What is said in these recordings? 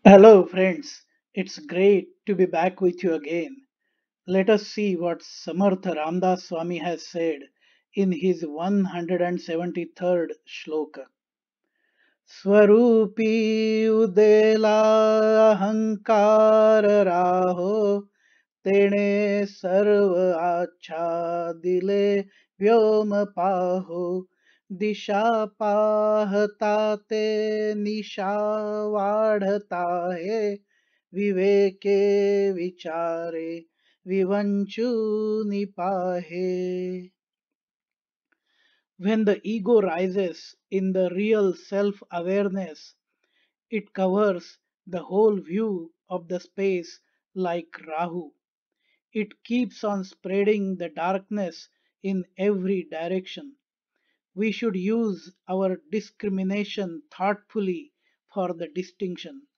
Hello, friends. It's great to be back with you again. Let us see what Samarth Ramdas Swami has said in his 173rd shloka. Swarūpī udelā ahaṅkāra rāho Teṇe sarva āchhādile vyoma pāho Diśā pāhatā niśā vāḍhatāhe Viveke vicāre vivaṅcuni pāhe. When the ego rises in the real self awareness, it covers the whole view of the space like Rahu. It keeps on spreading the darkness in every direction. We should use our discrimination thoughtfully for the distinction.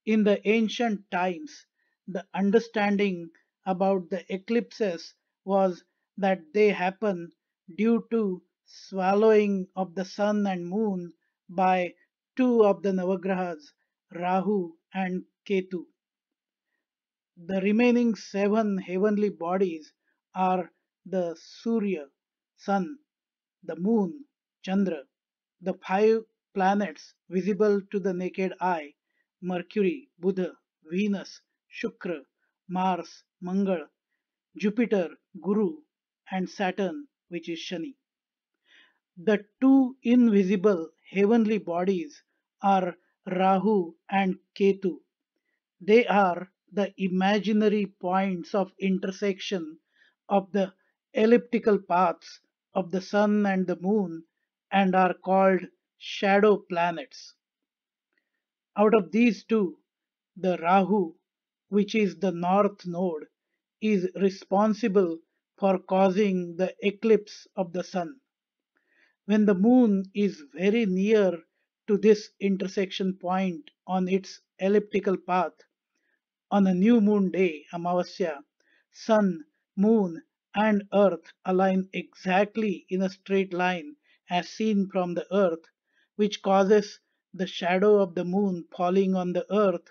In the ancient times, the understanding about the eclipses was that they happen due to swallowing of the sun and moon by two of the Navagrahas, Rahu and Ketu. The remaining seven heavenly bodies are the Surya, Sun, the Moon, Chandra, the five planets visible to the naked eye, Mercury, Buddha, Venus, Shukra, Mars, Mangal, Jupiter, Guru, and Saturn, which is Shani. The two invisible heavenly bodies are Rahu and Ketu. They are the imaginary points of intersection of the elliptical paths of the sun and the moon and are called shadow planets. Out of these two, the Rahu, which is the north node, is responsible for causing the eclipse of the sun. When the moon is very near to this intersection point on its elliptical path, on a new moon day, Amavasya, sun, moon, and earth align exactly in a straight line as seen from the earth, which causes the shadow of the moon falling on the earth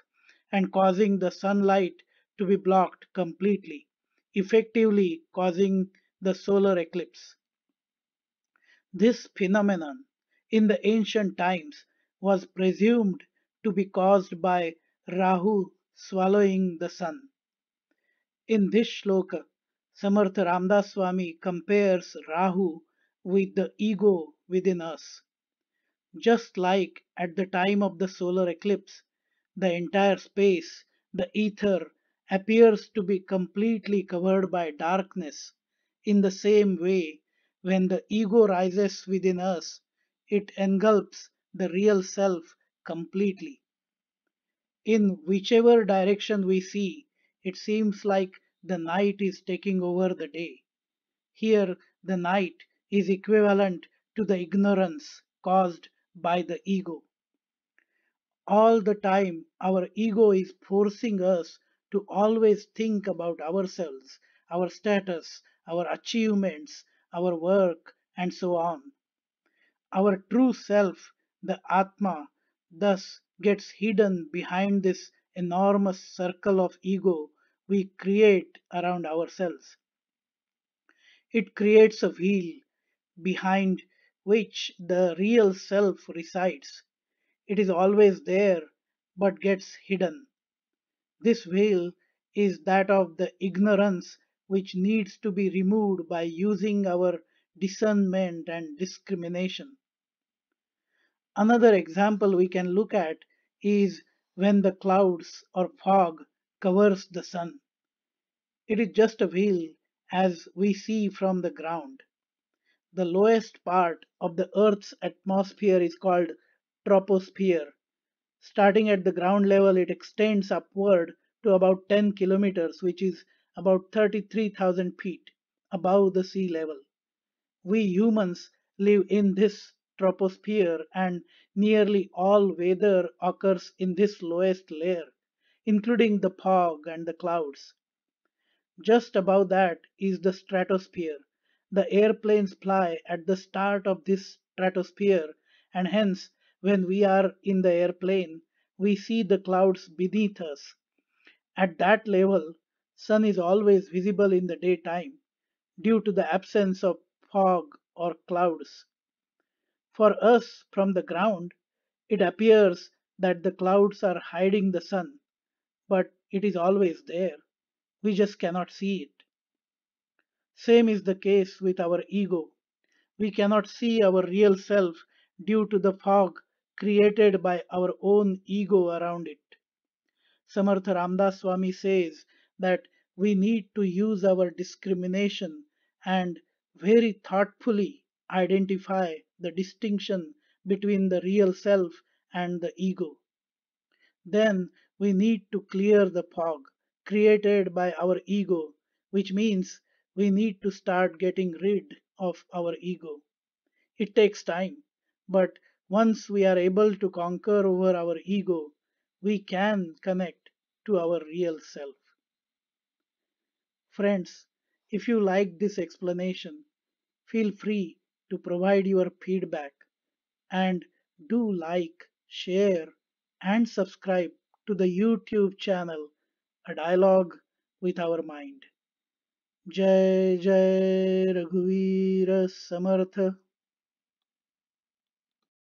and causing the sunlight to be blocked completely, effectively causing the solar eclipse. This phenomenon in the ancient times was presumed to be caused by Rahu swallowing the sun. In this shloka, Samarth Ramdas Swami compares Rahu with the ego within us. Just like at the time of the solar eclipse, the entire space, the ether, appears to be completely covered by darkness. In the same way, when the ego rises within us, it engulfs the real self completely. In whichever direction we see, it seems like the night is taking over the day. Here, the night is equivalent to the ignorance caused by the ego. All the time, our ego is forcing us to always think about ourselves, our status, our achievements, our work, and so on. Our true self, the Atma, thus gets hidden behind this enormous circle of ego we create around ourselves. It creates a veil behind which the real self resides. It is always there but gets hidden. This veil is that of the ignorance which needs to be removed by using our discernment and discrimination. Another example we can look at is when the clouds or fog covers the sun. It is just a veil as we see from the ground. The lowest part of the Earth's atmosphere is called troposphere. Starting at the ground level, it extends upward to about 10 kilometers, which is about 33,000 feet above the sea level. We humans live in this troposphere, and nearly all weather occurs in this lowest layer, including the fog and the clouds. Just above that is the stratosphere. The airplanes fly at the start of this stratosphere, and hence, when we are in the airplane, we see the clouds beneath us. At that level, sun is always visible in the daytime due to the absence of fog or clouds. For us from the ground, it appears that the clouds are hiding the sun, but it is always there. We just cannot see it. Same is the case with our ego. We cannot see our real self due to the fog created by our own ego around it. Samarth Ramdas Swami says that we need to use our discrimination and very thoughtfully identify the distinction between the real self and the ego. Then we need to clear the fog created by our ego, which means we need to start getting rid of our ego. It takes time, but once we are able to conquer over our ego, we can connect to our real self. Friends, if you like this explanation, feel free to provide your feedback and do like, share, and subscribe to the YouTube channel A Dialogue with Our Mind. Jai Jai Raghuveer Samartha.